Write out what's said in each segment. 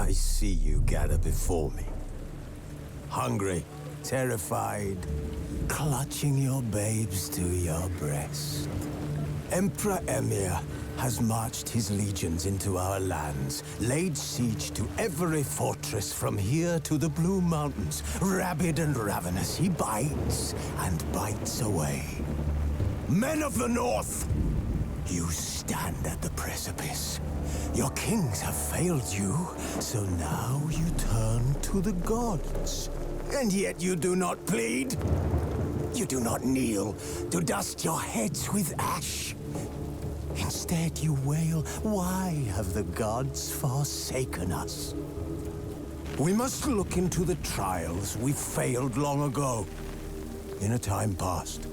I see you gather before me. Hungry, terrified, clutching your babes to your breast. Emperor Emir has marched his legions into our lands, laid siege to every fortress from here to the Blue Mountains. Rabid and ravenous, he bites and bites away. Men of the North, you stand at the precipice. Your kings have failed you, so now you turn to the gods. And yet you do not plead. You do not kneel to dust your heads with ash. Instead you wail, why have the gods forsaken us? We must look into the trials we failed long ago. In a time past,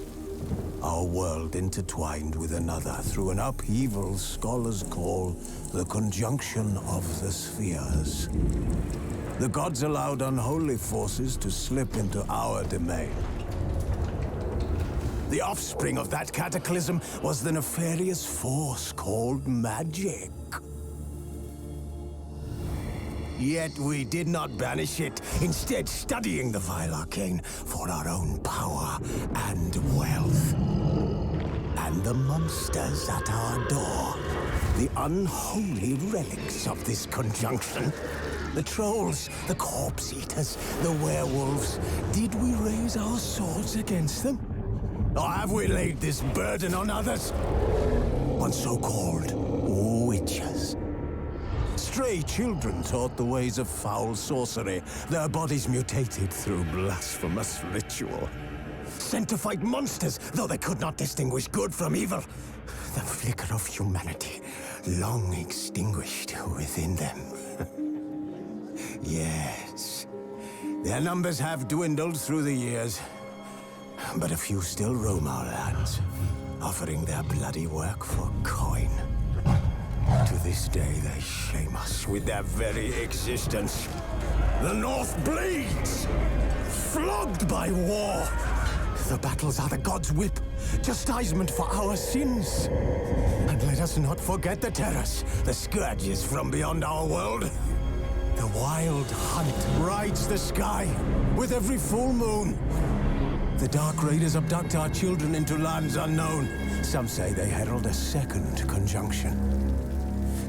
our world intertwined with another through an upheaval scholars call the conjunction of the spheres. The gods allowed unholy forces to slip into our domain. The offspring of that cataclysm was the nefarious force called magic. Yet we did not banish it, instead studying the vile arcane for our own power and wealth. And the monsters at our door, the unholy relics of this conjunction. The trolls, the corpse eaters, the werewolves. Did we raise our swords against them? Or have we laid this burden on others? On so-called witches. Stray children taught the ways of foul sorcery, their bodies mutated through blasphemous ritual. Sent to fight monsters, though they could not distinguish good from evil. The flicker of humanity, long extinguished within them. Yes, their numbers have dwindled through the years. But a few still roam our lands, offering their bloody work for coin. To this day, they shame us with their very existence. The North bleeds, flogged by war. The battles are the gods' whip, chastisement for our sins. And let us not forget the terrors, the scourges from beyond our world. The wild hunt rides the sky with every full moon. The Dark Raiders abduct our children into lands unknown. Some say they herald a second conjunction.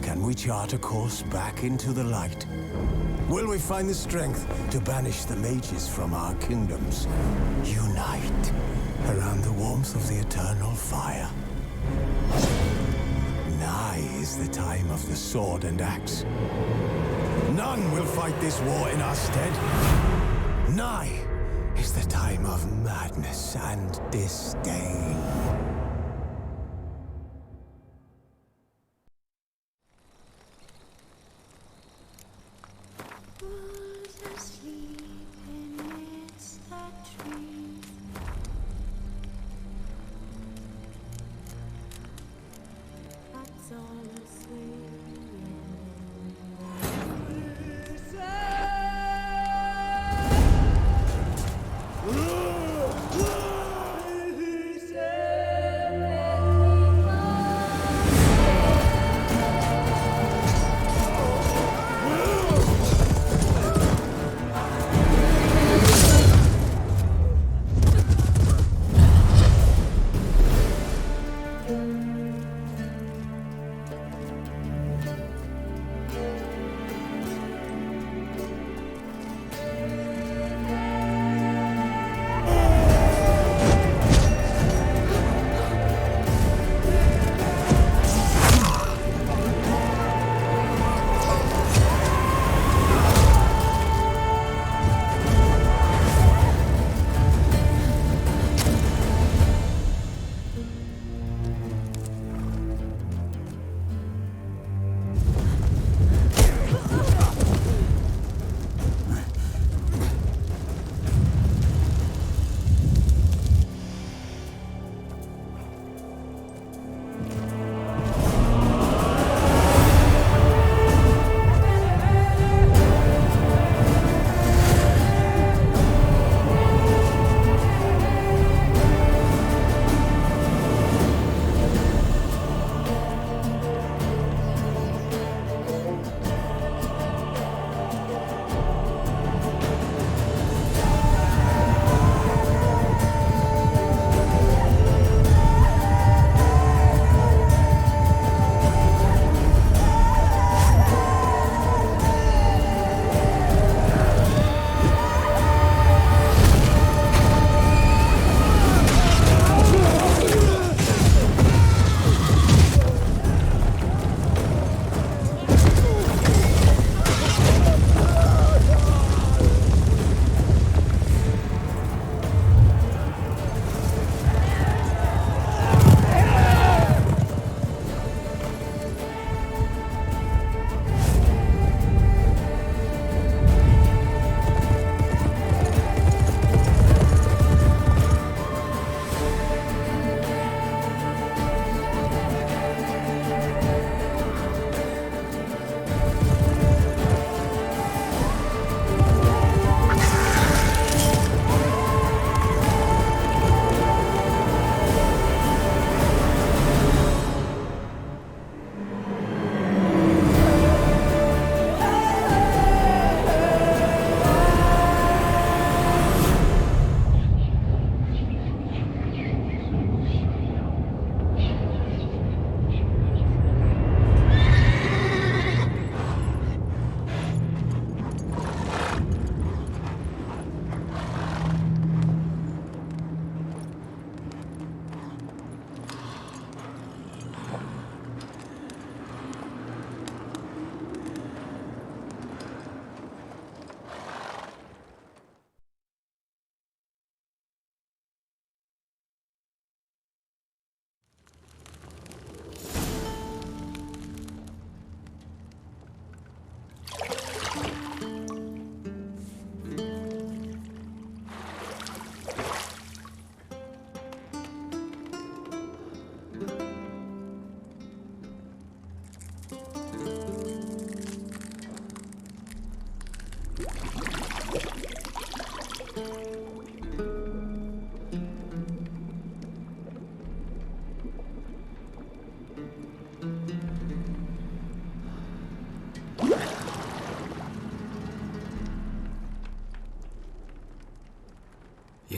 Can we chart a course back into the light? Will we find the strength to banish the mages from our kingdoms? Unite around the warmth of the eternal fire. Nigh is the time of the sword and axe. None will fight this war in our stead. Nigh is the time of madness and disdain. Who said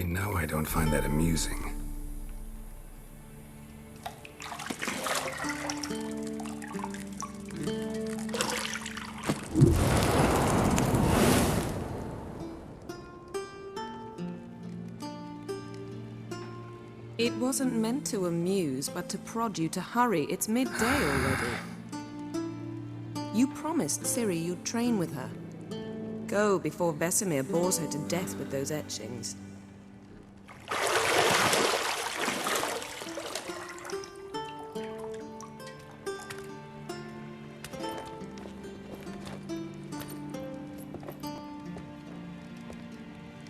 know I don't find that amusing. It wasn't meant to amuse, but to prod you to hurry. It's midday already. You promised Ciri you'd train with her. Go before Vesemir bores her to death with those etchings.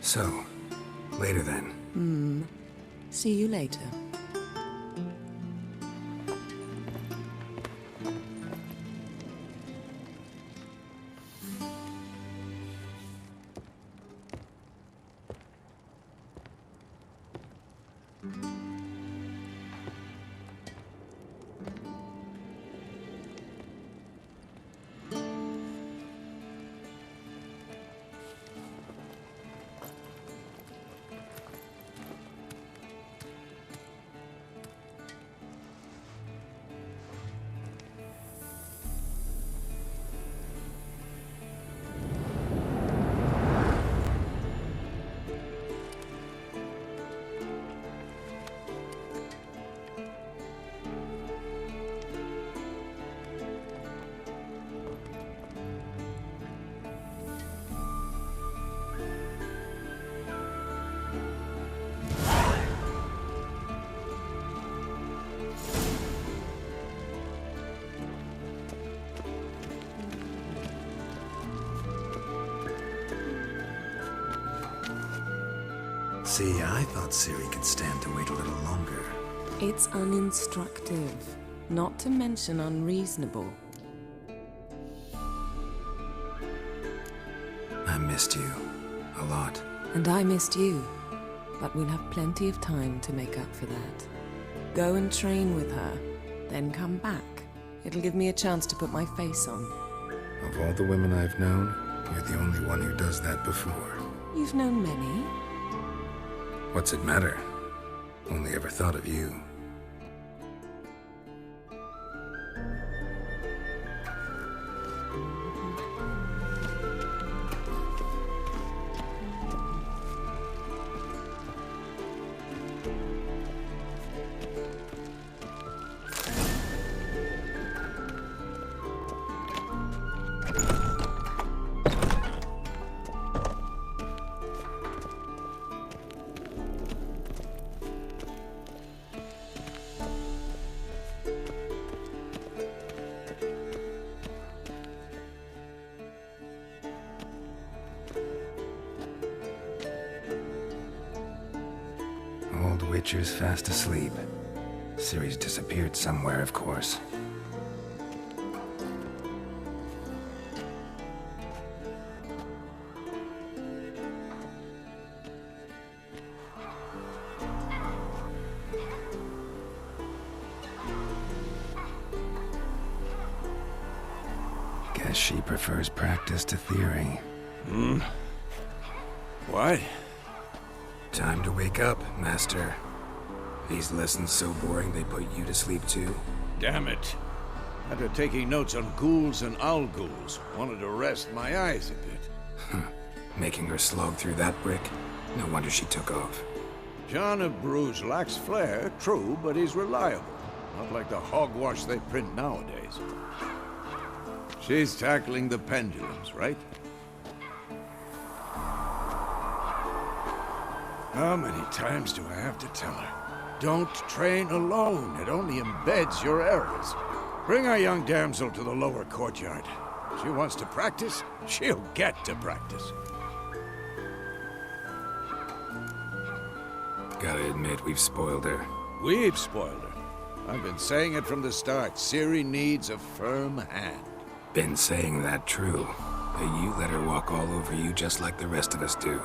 So, later then. See you later. See, I thought Ciri could stand to wait a little longer. It's uninstructive, not to mention unreasonable. I missed you. A lot. And I missed you. But we'll have plenty of time to make up for that. Go and train with her, then come back. It'll give me a chance to put my face on. Of all the women I've known, you're the only one who does that before. You've known many. What's it matter? Only ever thought of you. Witcher's fast asleep. Ciri's disappeared somewhere, of course. Guess she prefers practice to theory. What? Time to wake up, Master. These lessons so boring they put you to sleep too? Damn it. After taking notes on ghouls and owl-ghouls, wanted to rest my eyes a bit. Making her slog through that brick? No wonder she took off. John of Bruges lacks flair, true, but he's reliable. Not like the hogwash they print nowadays. She's tackling the pendulums, right? How many times do I have to tell her? Don't train alone. It only embeds your errors. Bring our young damsel to the lower courtyard. She wants to practice, she'll get to practice. Gotta admit, we've spoiled her. We've spoiled her. I've been saying it from the start. Ciri needs a firm hand. Been saying that true. But you let her walk all over you just like the rest of us do.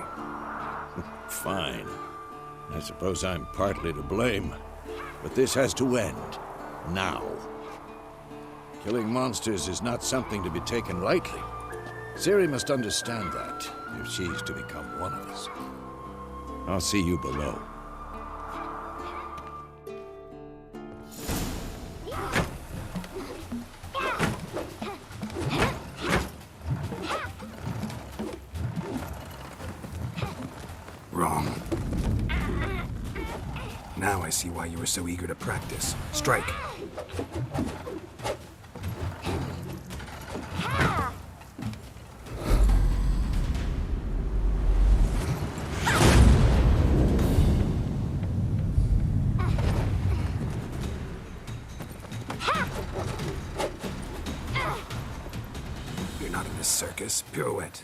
Fine. I suppose I'm partly to blame. But this has to end. Now. Killing monsters is not something to be taken lightly. Ciri must understand that, if she's to become one of us. I'll see you below. Wrong. Now I see why you were so eager to practice. Strike. You're not in this circus. Pirouette.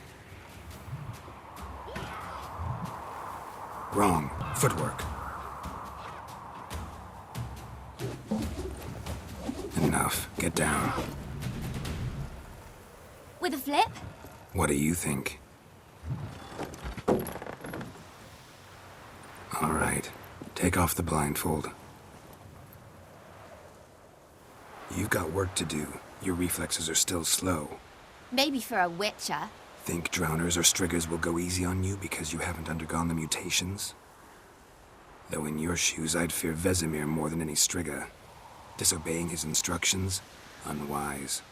Wrong. Footwork. Enough. Get down. With a flip? What do you think? All right. Take off the blindfold. You've got work to do. Your reflexes are still slow. Maybe for a witcher. Think drowners or striggers will go easy on you because you haven't undergone the mutations? Though in your shoes, I'd fear Vesemir more than any strigger. Disobeying his instructions? Unwise.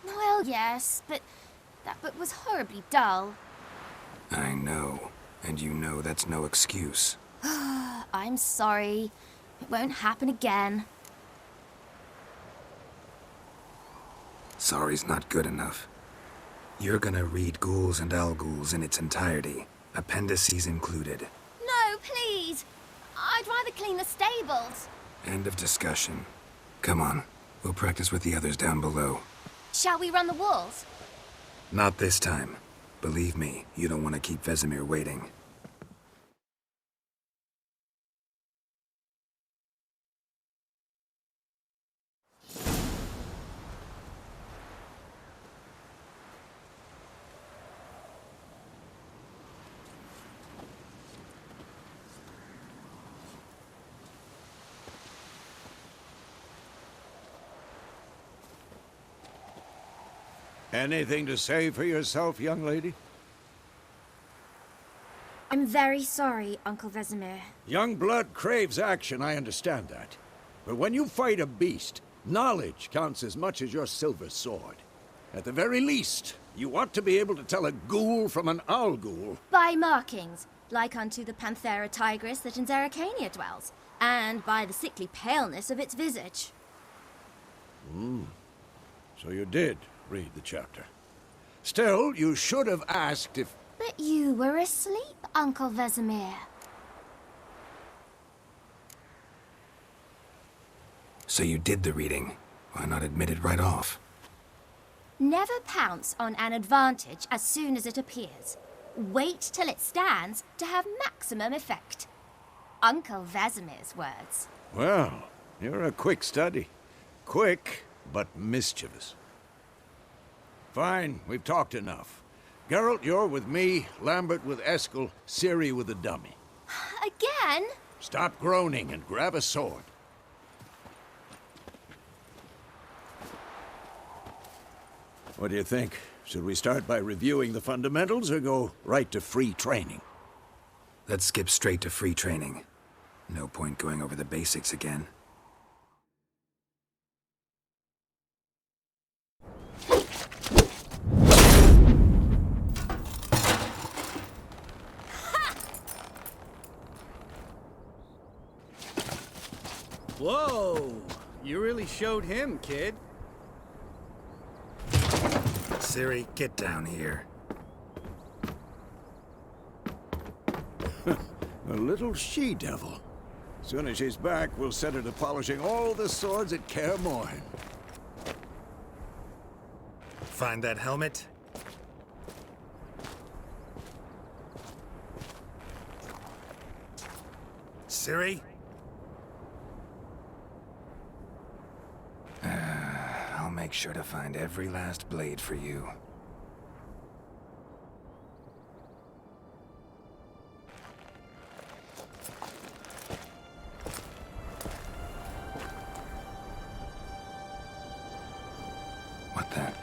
Well, yes, but that book was horribly dull. I know. And you know that's no excuse. I'm sorry. It won't happen again. Sorry's not good enough. You're gonna read Ghouls and Al-Ghouls in its entirety, appendices included. No, please! I'd rather clean the stables. End of discussion. Come on, we'll practice with the others down below. Shall we run the walls? Not this time. Believe me, you don't want to keep Vesemir waiting. Anything to say for yourself, young lady? I'm very sorry, Uncle Vesemir. Young blood craves action, I understand that. But when you fight a beast, knowledge counts as much as your silver sword. At the very least, you ought to be able to tell a ghoul from an owl-ghoul. By markings, like unto the Panthera tigris that in Zeracania dwells, and by the sickly paleness of its visage. So you did read the chapter. Still, you should have asked if... But you were asleep, Uncle Vesemir. So you did the reading. Why not admit it right off? Never pounce on an advantage as soon as it appears. Wait till it stands to have maximum effect. Uncle Vesemir's words. Well, you're a quick study. Quick, but mischievous. Fine, we've talked enough. Geralt, you're with me, Lambert with Eskel, Ciri with the dummy. Again? Stop groaning and grab a sword. What do you think? Should we start by reviewing the fundamentals or go right to free training? Let's skip straight to free training. No point going over the basics again. Whoa! You really showed him, kid. Ciri, get down here. A little she-devil. Soon as she's back, we'll set her to polishing all the swords at Kaer Morhen. Find that helmet? Ciri? I'll make sure to find every last blade for you. What the?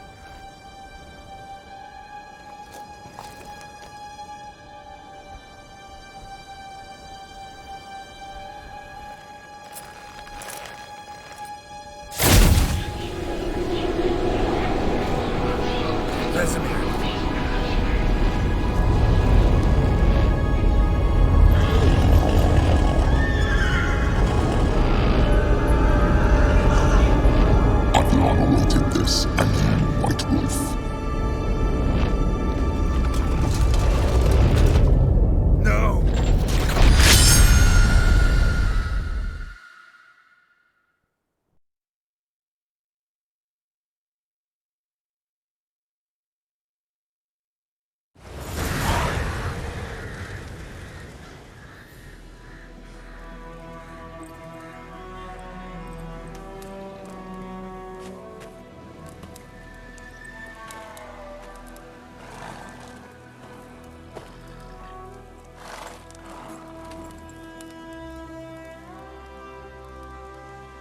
this and White Wolf. No!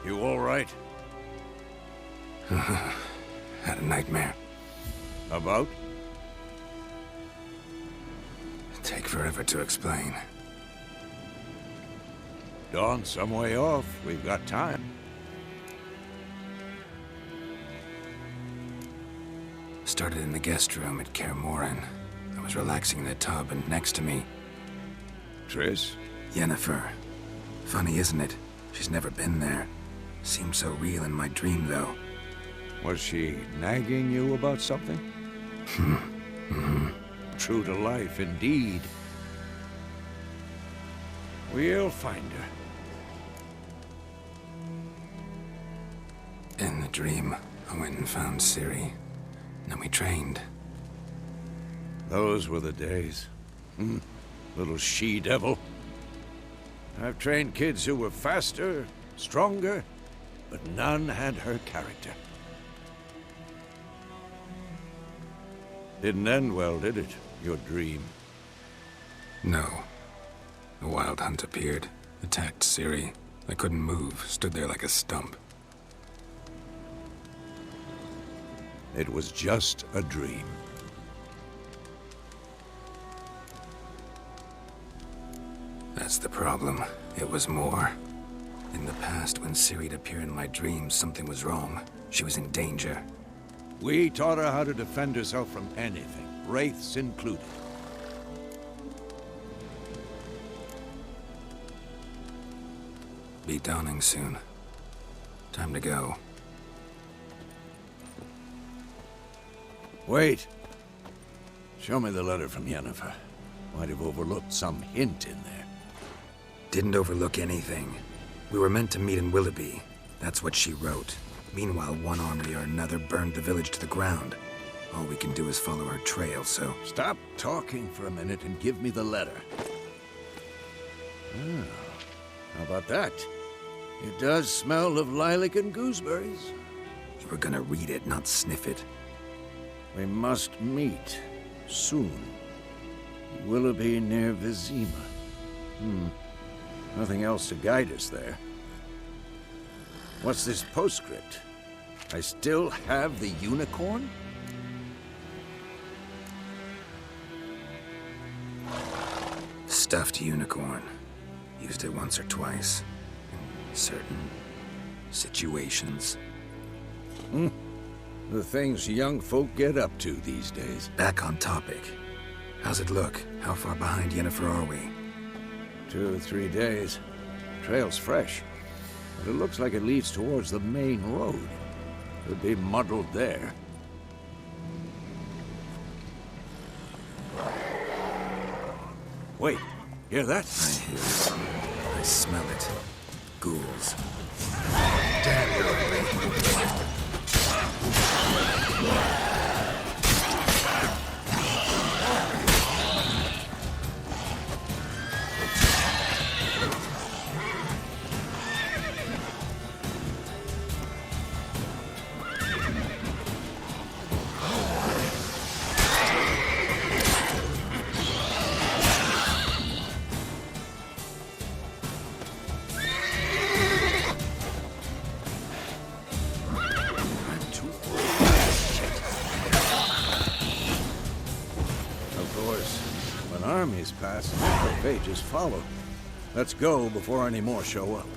You all right? Had a nightmare. About? Take forever to explain. Dawn's some way off. We've got time. Started in the guest room at Kaer Morhen. I was relaxing in the tub, and next to me, Triss? Yennefer. Funny, isn't it? She's never been there. Seemed so real in my dream, though. Was she nagging you about something? True to life, indeed. We'll find her. In the dream, I went and found Ciri. Then we trained. Those were the days. Little she-devil. I've trained kids who were faster, stronger, but none had her character. Didn't end well, did it? Your dream? No. A wild hunt appeared, attacked Ciri. I couldn't move, stood there like a stump. It was just a dream. That's the problem. It was more. In the past, when Ciri'd appear in my dreams, something was wrong. She was in danger. We taught her how to defend herself from anything, wraiths included. Be dawning soon. Time to go. Wait. Show me the letter from Yennefer. Might have overlooked some hint in there. Didn't overlook anything. We were meant to meet in Willoughby. That's what she wrote. Meanwhile, one army or another burned the village to the ground. All we can do is follow her trail, so... Stop talking for a minute and give me the letter. How about that? It does smell of lilac and gooseberries. You were gonna read it, not sniff it. We must meet. Soon. Willoughby near Vizima. Nothing else to guide us there. What's this postscript? I still have the unicorn? Stuffed unicorn. Used it once or twice. In certain situations. The things young folk get up to these days. Back on topic. How's it look? How far behind Yennefer are we? 2 or 3 days. Trail's fresh. But it looks like it leads towards the main road. Could be muddled there. Wait, hear that? I hear it. I smell it. Ghouls. Armies pass, the pages follow. Let's go before any more show up.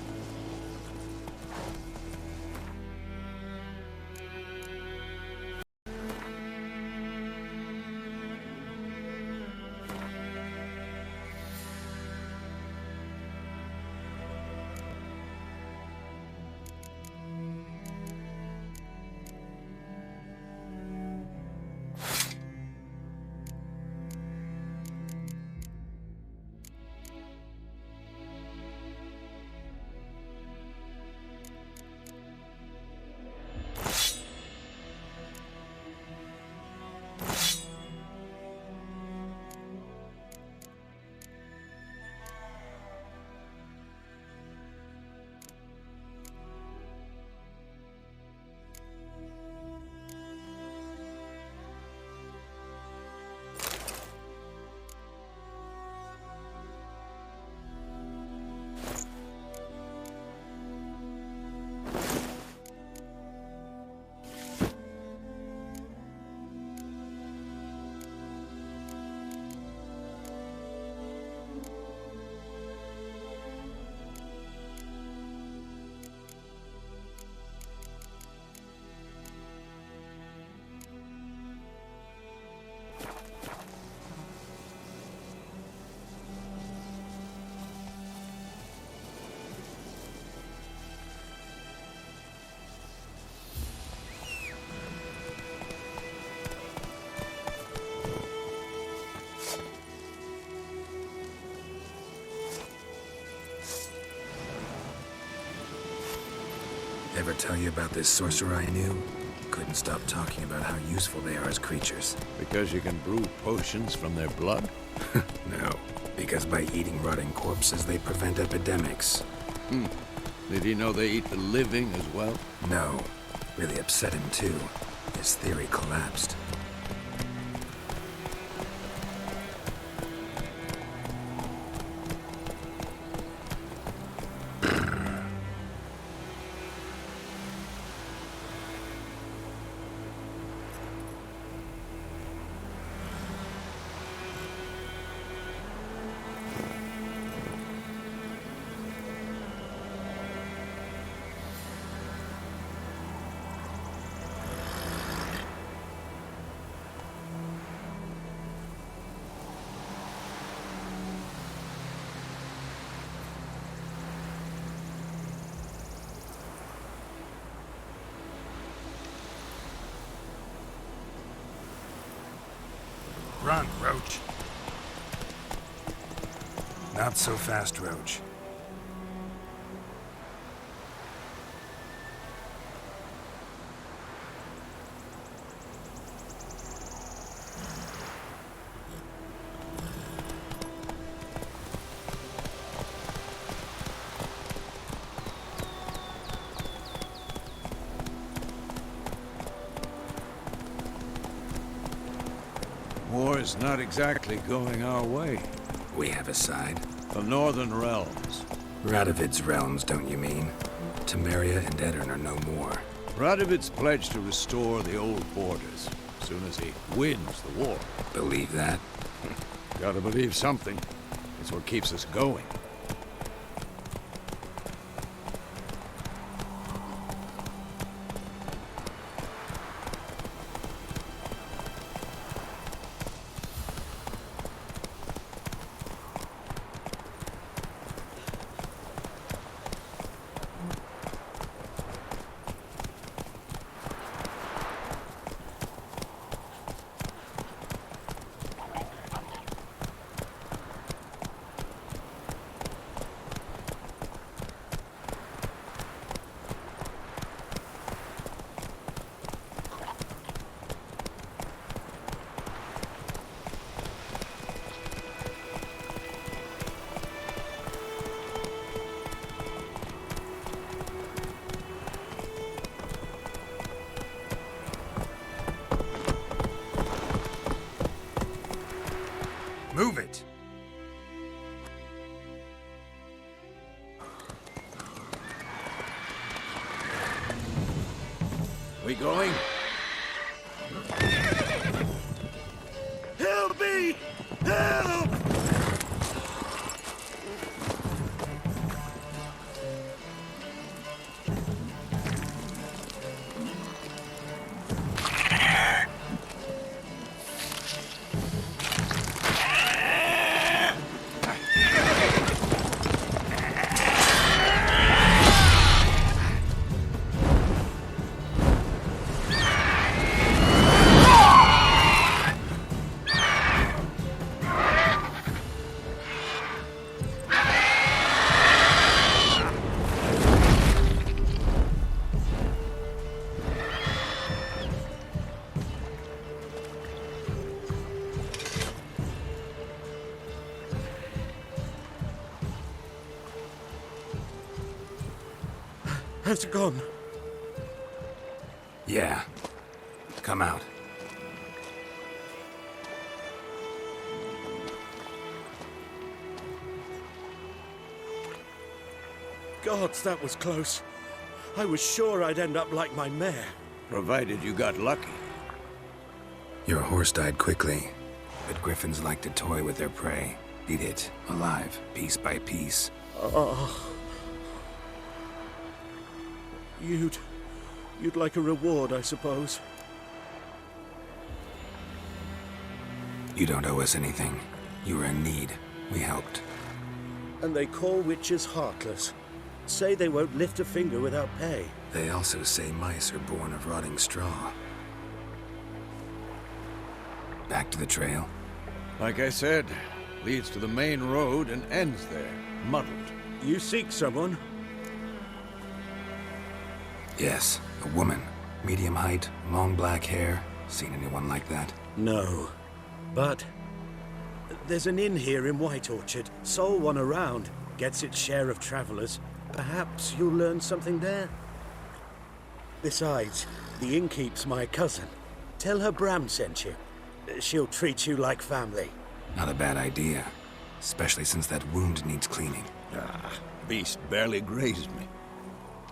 Ever tell you about this sorcerer I knew? Couldn't stop talking about how useful they are as creatures. Because you can brew potions from their blood? No, because by eating rotting corpses, they prevent epidemics. Did he know they eat the living as well? No. Really upset him, too. His theory collapsed. Run, Roach. Not so fast, Roach. War's not exactly going our way. We have a side. The Northern Realms. Radovid's realms, don't you mean? Temeria and Edirn are no more. Radovid's pledged to restore the old borders as soon as he wins the war. Believe that? Gotta believe something. It's what keeps us going. Move it! We going? Help me! Help! Has it gone? Yeah. Come out. Gods, that was close. I was sure I'd end up like my mare. Provided you got lucky. Your horse died quickly, but griffins like to toy with their prey. Eat it, alive, piece by piece. You'd like a reward, I suppose. You don't owe us anything. You were in need. We helped. And they call witches heartless. Say they won't lift a finger without pay. They also say mice are born of rotting straw. Back to the trail? Like I said, leads to the main road and ends there, muddled. You seek someone? Yes, a woman. Medium height, long black hair. Seen anyone like that? No. But there's an inn here in White Orchard. Sole one around. Gets its share of travelers. Perhaps you'll learn something there. Besides, the innkeep's my cousin. Tell her Bram sent you. She'll treat you like family. Not a bad idea. Especially since that wound needs cleaning. Ah, beast barely grazed me.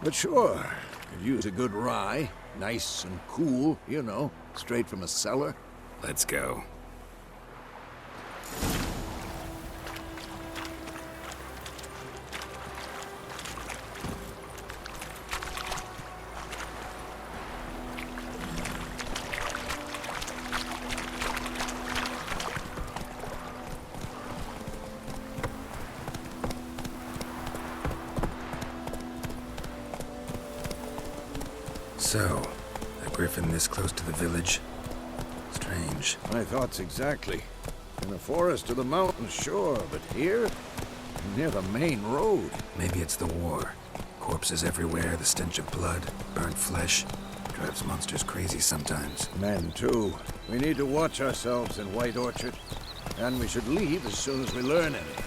But sure, could use a good rye. Nice and cool, you know, straight from a cellar. Let's go. So, a griffin this close to the village? Strange. My thoughts exactly. In the forest or the mountains, sure, but here? Near the main road. Maybe it's the war. Corpses everywhere, the stench of blood, burnt flesh. Drives monsters crazy sometimes. Men, too. We need to watch ourselves in White Orchard. And we should leave as soon as we learn anything.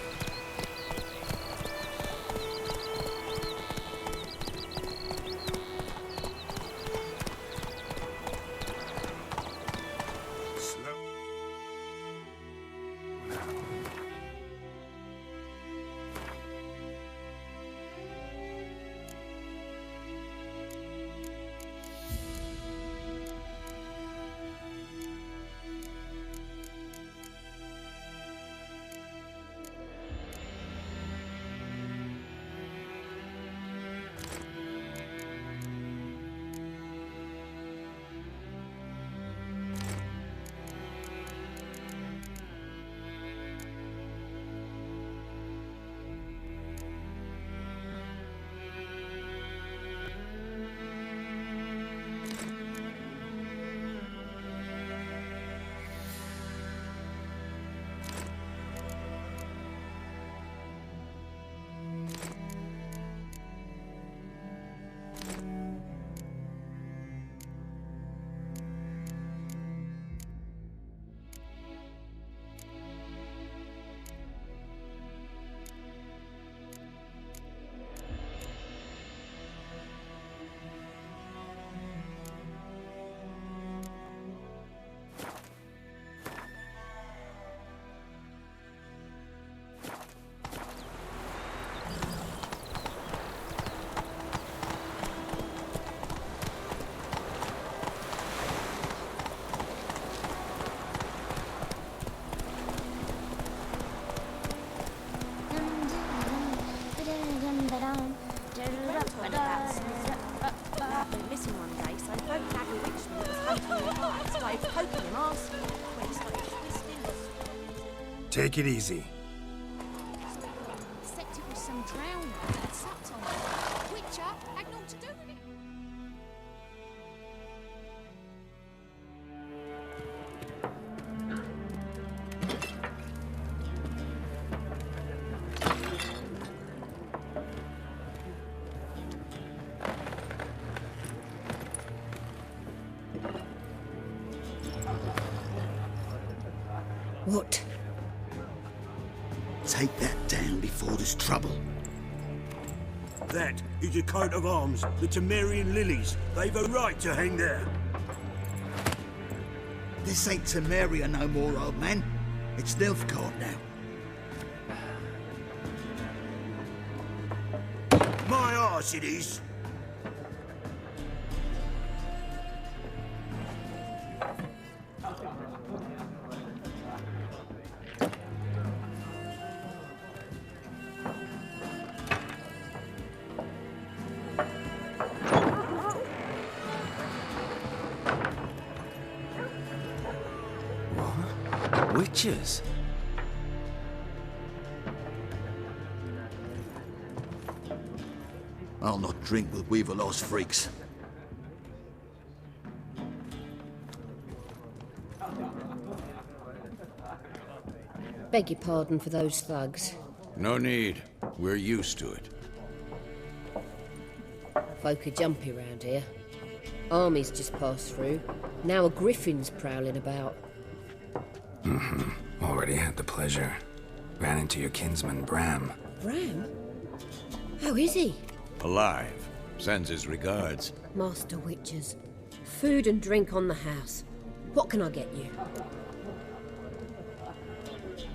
Take it easy. What? Take that down before there's trouble. That is a coat of arms, the Temerian lilies. They've a right to hang there. This ain't Temeria no more, old man. It's Nilfgaard now. My arse it is. Witches? I'll not drink with Weaverlost freaks. Beg your pardon for those thugs. No need. We're used to it. folk are jumpy round here. Armies just passed through. Now a griffin's prowling about. Already had the pleasure. Ran into your kinsman, Bram. Bram? How is he? Alive. Sends his regards. Master Witchers. Food and drink on the house. What can I get you?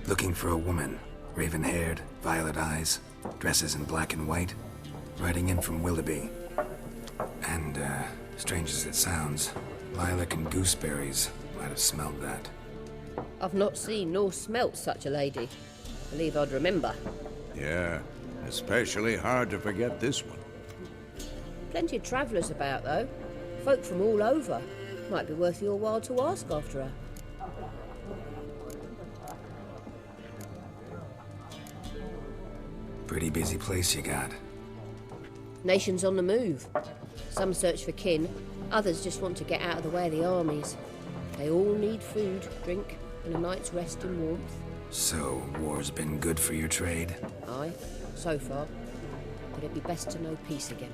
Looking for a woman. Raven-haired, violet eyes, dresses in black and white. Riding in from Willoughby. And, strange as it sounds, lilac and gooseberries might have smelled that. I've not seen nor smelt such a lady. Believe I'd remember. Yeah, especially hard to forget this one. Plenty of travellers about, though. Folk from all over. Might be worth your while to ask after her. Pretty busy place you got. Nations on the move. Some search for kin, others just want to get out of the way of the armies. They all need food, drink, and a night's rest and warmth. So, war's been good for your trade? Aye, so far. But it'd be best to know peace again.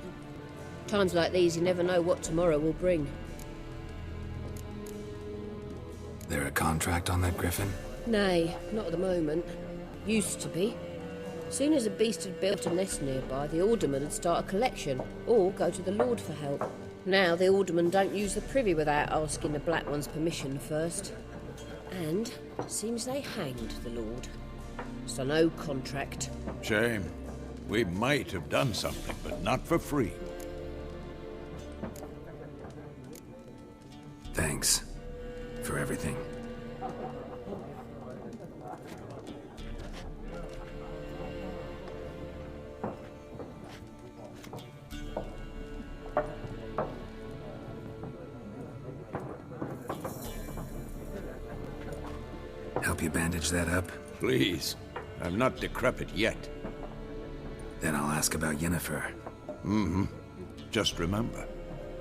Times like these, you never know what tomorrow will bring. There a contract on that griffin? Nay, not at the moment. Used to be. Soon as a beast had built a nest nearby, the alderman would start a collection, or go to the Lord for help. Now the aldermen don't use the privy without asking the Black One's permission first. And seems they hanged the Lord. So no contract. Shame. We might have done something, but not for free. Thanks. For everything. Help you bandage that up? Please. I'm not decrepit yet. Then I'll ask about Yennefer. Just remember,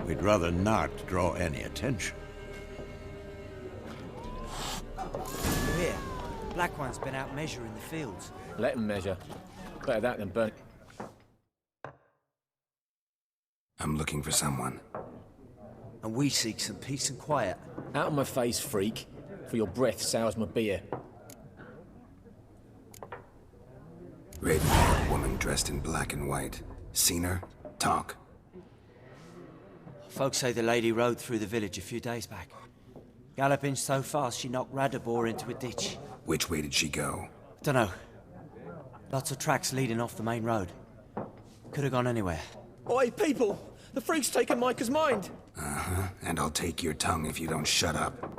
we'd rather not draw any attention. Here, Black One's been out measuring the fields. Let him measure. Better that than burn. I'm looking for someone. And we seek some peace and quiet. Out of my face, freak. For your breath sours my beer. Raven-haired woman dressed in black and white. Seen her? Talk. Folks say the lady rode through the village a few days back. Galloping so fast she knocked Radabor into a ditch. Which way did she go? Dunno. Lots of tracks leading off the main road. Could have gone anywhere. Oi, people! The freak's taken Micah's mind! And I'll take your tongue if you don't shut up.